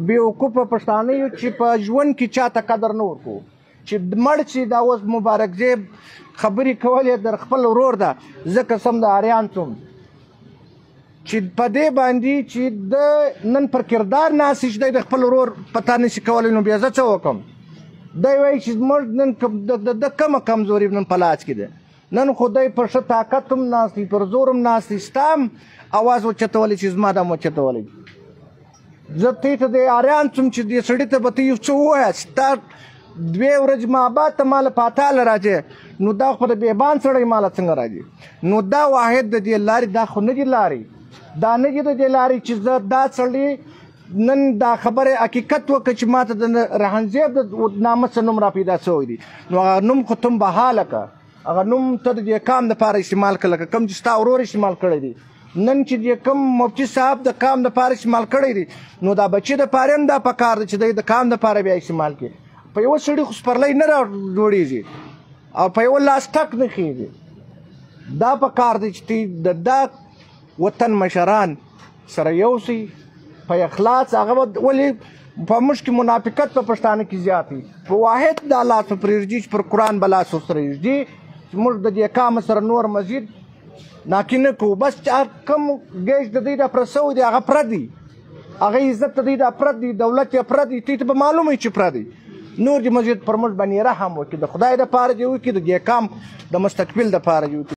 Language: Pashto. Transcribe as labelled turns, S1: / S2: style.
S1: بیوقوفه پښتانه یو چې په ژوند کې چاته قدر نه ورکوو چې مړ چې دا اوس مبارک زیب خبرې کولې در خپل ورور ده زه قسم د اریان څوم چې په دې باندې چې د نن پر کردار ناست چې دی د خپل ورور پتا نشي کولی نو بیا زه څه وکړم دی وایي چې زموږ نن د کومه کمزوري نن په لاس کې ده نن خو دی پر ښه طاقت هم ناست دی پر زور هم ناست دی ستا هم اواز اوچتولی چې زما دا هم اوچتولی زه تی ته د اریان څوم چې دې سړي ته به ته یو څه ووایه ستا 2 ورځې ما بعد ته ماله په اتاله راځې نو دا خو د بېبان سړی ماله څنګه راځي نو دا واحد د دې لارې دا خو نه دي لارې دا نه دي د دې لارې چې زه دا سړی نن دا خبرې حقیقت وکړه چې ما ته د رحمزیب د نامه څه نوم را پیدا شوی دی نو هغه نوم خو ته بحاله کړه هغه نوم ته د دې کام دپاره استعمال کړه لکه کوم چې ستا ورور استعمال کړی دی نن چې د کوم مفتي صاحب د کام دپاره استعمال کړی دی نو دا بچي دپاره هم دا پکار دی چې دی د کام دپاره بیا استعمال کړي په یوه سړي خو سپرلی نه را جوړېږي او په یوه لاس ټک نه خېږي دا پکار دی چې د دا وطن مشران سره یو سي په اخلاص هغه ولې په موږ کې منافقت په پښتانه کې زیات وي په واحد دا لاس په پرېږدي چې پر قرآن به لاس ورسره ږدي چې موږ د دې کام سره نور مزید ناکي نه کوو بس کوم ګیج د دوی دا پره سوی دی هغه پره دی هغه عزت د دوی دا پره دی دولت یې پره دی دوی ته به معلوم وي چې پره دی نور دې مزید پر موږ باندې رحم وکړي د خدای دپاره دې وکړي د دې کام د مستقبل دپاره دې وکړي